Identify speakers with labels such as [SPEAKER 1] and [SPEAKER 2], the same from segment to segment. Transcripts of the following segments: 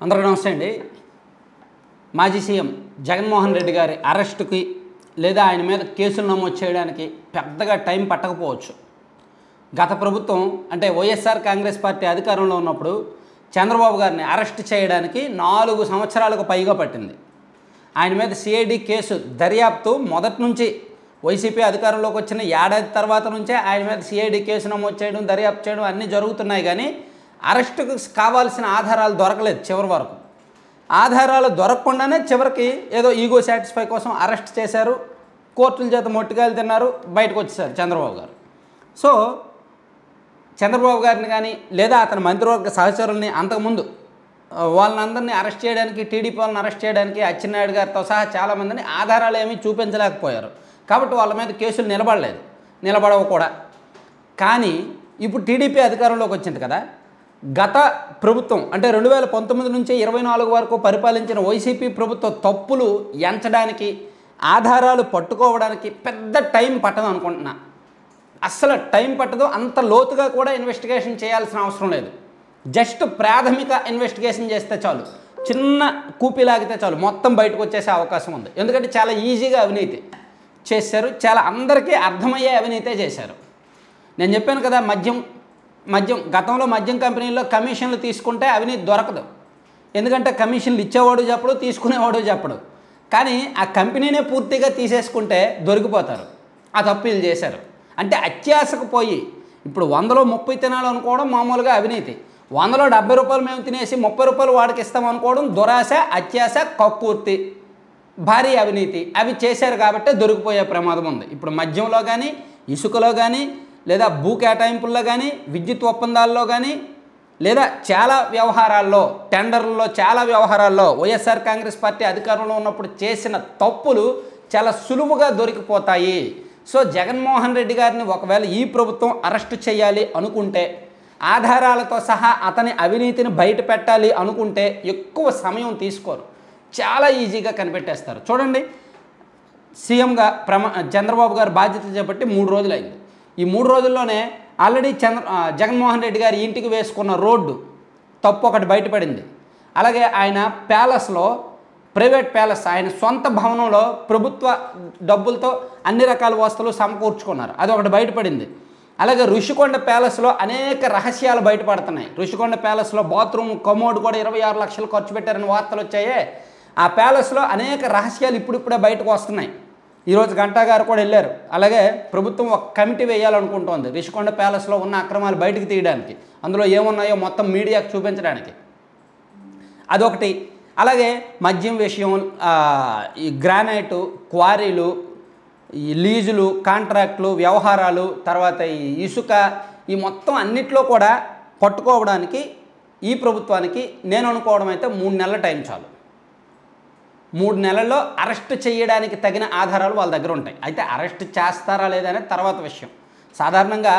[SPEAKER 1] అందరికీ నమస్తే అండి. మాజీ సీఎం జగన్మోహన్ రెడ్డి గారి అరెస్టుకి లేదా ఆయన మీద కేసులు నమోదు చేయడానికి పెద్దగా టైం పట్టకపోవచ్చు. గత ప్రభుత్వం అంటే వైఎస్ఆర్ కాంగ్రెస్ పార్టీ అధికారంలో ఉన్నప్పుడు చంద్రబాబు గారిని అరెస్ట్ చేయడానికి 4 సంవత్సరాలకు పైగా పట్టింది. ఆయన మీద సిఐడి కేసు దర్యాప్తు మొదటి నుంచి వైసీపీ అధికారంలోకి వచ్చిన ఏడాది తర్వాత నుంచే ఆయన మీద సిఐడి కేసు నమోదు చేయడం, దర్యాప్తు చేయడం అన్నీ జరుగుతున్నాయి. కానీ అరెస్టుకు కావాల్సిన ఆధారాలు దొరకలేదు. చివరి వరకు ఆధారాలు దొరకకుండానే చివరికి ఏదో ఈగో సాటిస్ఫై కోసం అరెస్ట్ చేశారు, కోర్టుల చేత మొట్టికాయలు తిన్నారు, బయటకు వచ్చేసారు చంద్రబాబు గారు. సో చంద్రబాబు గారిని కానీ లేదా అతని మంత్రివర్గ సహచరుల్ని అంతకుముందు వాళ్ళందరినీ అరెస్ట్ చేయడానికి, టీడీపీ వాళ్ళని అరెస్ట్ చేయడానికి అచ్చెన్నాయుడు గారితో సహా చాలామందిని ఆధారాలు ఏమీ చూపించలేకపోయారు. కాబట్టి వాళ్ళ మీద కేసులు నిలబడవు కూడా. కానీ ఇప్పుడు టీడీపీ అధికారంలోకి వచ్చింది కదా. గత ప్రభుత్వం అంటే 2019 నుంచి 24 వరకు పరిపాలించిన వైసీపీ ప్రభుత్వ తప్పులు ఎంచడానికి, ఆధారాలు పట్టుకోవడానికి పెద్ద టైం పట్టదు అనుకుంటున్నా. అస్సలు టైం పట్టదు. అంత లోతుగా కూడా ఇన్వెస్టిగేషన్ చేయాల్సిన అవసరం లేదు. జస్ట్ ప్రాథమిక ఇన్వెస్టిగేషన్ చేస్తే చాలు, చిన్న కూపి లాగితే చాలు, మొత్తం బయటకు వచ్చేసే అవకాశం ఉంది. ఎందుకంటే చాలా ఈజీగా అవినీతి చేశారు, చాలా అందరికీ అర్థమయ్యే అవినీతే చేశారు. నేను చెప్పాను కదా, మద్యం గతంలో మద్యం కంపెనీల్లో కమిషన్లు తీసుకుంటే అవినీతి దొరకదు. ఎందుకంటే కమిషన్లు ఇచ్చేవాడు చెప్పడు, తీసుకునేవాడు చెప్పడు. కానీ ఆ కంపెనీనే పూర్తిగా తీసేసుకుంటే దొరికిపోతారు. ఆ తప్పులు చేశారు. అంటే అత్యాశకు పోయి ఇప్పుడు 100లో 30 తినాలనుకోవడం మామూలుగా అవినీతి. 100లో 70 రూపాయలు మేము తినేసి 30 రూపాయలు వాడికి ఇస్తామనుకోవడం దురాశ, అత్యాశ, కక్కుర్తి, భారీ అవినీతి. అవి చేశారు కాబట్టి దొరికిపోయే ప్రమాదం ఉంది. ఇప్పుడు మద్యంలో కానీ, ఇసుకలో కానీ, లేదా భూ కేటాయింపుల్లో కానీ, విద్యుత్ ఒప్పందాల్లో కానీ, లేదా చాలా వ్యవహారాల్లో, టెండర్లలో చాలా వ్యవహారాల్లో వైఎస్ఆర్ కాంగ్రెస్ పార్టీ అధికారంలో ఉన్నప్పుడు చేసిన తప్పులు చాలా సులువుగా దొరికిపోతాయి. సో జగన్మోహన్ రెడ్డి గారిని ఒకవేళ ఈ ప్రభుత్వం అరెస్టు చేయాలి అనుకుంటే, ఆధారాలతో సహా అతని అవినీతిని బయట పెట్టాలి అనుకుంటే ఎక్కువ సమయం తీసుకోరు, చాలా ఈజీగా కనిపెట్టేస్తారు. చూడండి, సీఎంగా చంద్రబాబు గారు బాధ్యత చేపట్టి 3 రోజులైంది. ఈ 3 రోజుల్లోనే ఆల్రెడీ జగన్మోహన్ రెడ్డి గారి ఇంటికి వేసుకున్న రోడ్డు తప్పు ఒకటి బయటపడింది. అలాగే ఆయన ప్యాలెస్లో, ప్రైవేట్ ప్యాలెస్, ఆయన సొంత భవనంలో ప్రభుత్వ డబ్బులతో అన్ని రకాల వస్తువులు సమకూర్చుకున్నారు, అది ఒకటి బయటపడింది. అలాగే ఋషికొండ ప్యాలెస్లో అనేక రహస్యాలు బయటపడుతున్నాయి. ఋషికొండ ప్యాలెస్లో బాత్రూమ్ కమోడ్ కూడా 26 లక్షలు ఖర్చు పెట్టారని వార్తలు వచ్చాయే. ఆ ప్యాలెస్లో అనేక రహస్యాలు ఇప్పుడిప్పుడే బయటకు వస్తున్నాయి. ఈరోజు గంటా గారు కూడా వెళ్ళారు. అలాగే ప్రభుత్వం ఒక కమిటీ వేయాలనుకుంటోంది ఋషికొండ ప్యాలెస్లో ఉన్న అక్రమాలు బయటకు తీయడానికి, అందులో ఏమున్నాయో మొత్తం మీడియాకు చూపించడానికి. అదొకటి. అలాగే మద్యం విషయం, ఈ గ్రానైటు, క్వారీలు, ఈ లీజులు, కాంట్రాక్టులు, వ్యవహారాలు, తర్వాత ఈ ఇసుక, ఈ మొత్తం అన్నిట్లో కూడా పట్టుకోవడానికి ఈ ప్రభుత్వానికి నేను అనుకోవడం అయితే 3 నెలల టైం చాలు. 3 నెలల్లో అరెస్ట్ చేయడానికి తగిన ఆధారాలు వాళ్ళ దగ్గర ఉంటాయి. అయితే అరెస్ట్ చేస్తారా లేదా అనేది తర్వాత విషయం. సాధారణంగా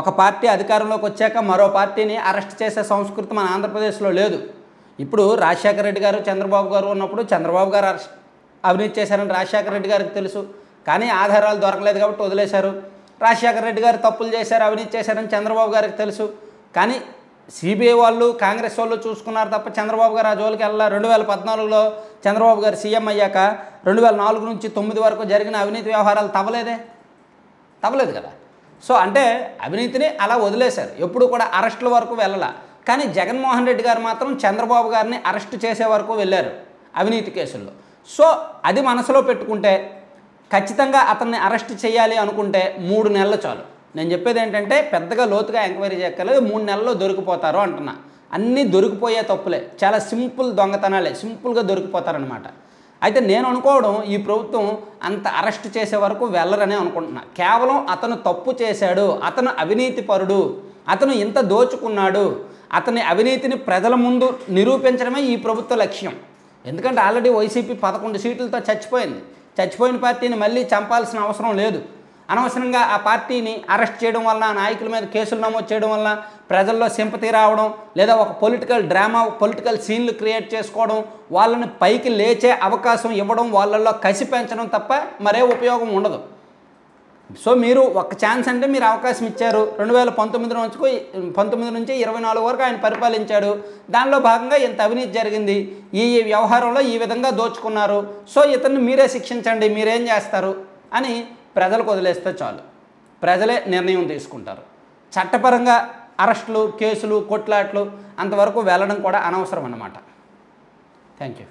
[SPEAKER 1] ఒక పార్టీ అధికారంలోకి వచ్చాక మరో పార్టీని అరెస్ట్ చేసే సంస్కృతి మన ఆంధ్రప్రదేశ్లో లేదు. ఇప్పుడు రాజశేఖర రెడ్డి గారు, చంద్రబాబు గారు ఉన్నప్పుడు చంద్రబాబు గారు అవినీతి చేశారని రాజశేఖర రెడ్డి గారికి తెలుసు, కానీ ఆధారాలు దొరకలేదు కాబట్టి వదిలేశారు. రాజశేఖర రెడ్డి గారు తప్పులు చేశారు, అవినీతి చేశారని చంద్రబాబు గారికి తెలుసు, కానీ సిబిఐ వాళ్ళు, కాంగ్రెస్ వాళ్ళు చూసుకున్నారు తప్ప చంద్రబాబు గారు ఆ జోలికి వెళ్ళా. 2014లో చంద్రబాబు గారు సీఎం అయ్యాక 2004 నుంచి 9 వరకు జరిగిన అవినీతి వ్యవహారాలు తవ్వలేదు కదా. సో అంటే అవినీతిని అలా వదిలేశారు, ఎప్పుడు కూడా అరెస్టుల వరకు వెళ్ళాల. కానీ జగన్మోహన్ రెడ్డి గారు మాత్రం చంద్రబాబు గారిని అరెస్ట్ చేసే వరకు వెళ్ళారు అవినీతి కేసుల్లో. సో అది మనసులో పెట్టుకుంటే ఖచ్చితంగా అతన్ని అరెస్ట్ చేయాలి అనుకుంటే 3 నెలలు చాలు. నేను చెప్పేది ఏంటంటే పెద్దగా లోతుగా ఎంక్వైరీ చేయక్కర్లేదు, 3 నెలల్లో దొరికిపోతారు అంటున్నా. అన్నీ దొరికిపోయే తప్పులే, చాలా సింపుల్ దొంగతనాలే, సింపుల్గా దొరికిపోతారనమాట. అయితే నేను అనుకోవడం ఈ ప్రభుత్వం అంత అరెస్ట్ చేసే వరకు వెళ్ళరనే అనుకుంటున్నా. కేవలం అతను తప్పు చేశాడు, అతను అవినీతి పరుడు, అతను ఇంత దోచుకున్నాడు, అతని అవినీతిని ప్రజల ముందు నిరూపించడమే ఈ ప్రభుత్వ లక్ష్యం. ఎందుకంటే ఆల్రెడీ వైసీపీ 11 సీట్లతో చచ్చిపోయిన పార్టీని మళ్ళీ చంపాల్సిన అవసరం లేదు. అనవసరంగా ఆ పార్టీని అరెస్ట్ చేయడం వల్ల, నాయకుల మీద కేసులు నమోదు చేయడం వల్ల ప్రజల్లో సింపతి రావడం, లేదా ఒక పొలిటికల్ డ్రామా, పొలిటికల్ సీన్లు క్రియేట్ చేసుకోవడం, వాళ్ళని పైకి లేచే అవకాశం ఇవ్వడం, వాళ్ళల్లో కసి పెంచడం తప్ప మరే ఉపయోగం ఉండదు. సో మీరు ఒక ఛాన్స్ అంటే మీరు అవకాశం ఇచ్చారు. 2019 నుంచి 24 వరకు ఆయన పరిపాలించాడు. దానిలో భాగంగా ఇంత అవినీతి జరిగింది, ఈ వ్యవహారంలో ఈ విధంగా దోచుకున్నారు, సో ఇతన్ని మీరే శిక్షించండి, మీరేం చేస్తారు అని ప్రజలకు వదిలేస్తే చాలు. ప్రజలే నిర్ణయం తీసుకుంటారు. చట్టపరంగా అరెస్టులు, కేసులు, కొట్లాట్లు అంతవరకు వెళ్ళడం కూడా అనవసరం అన్నమాట. Thank you.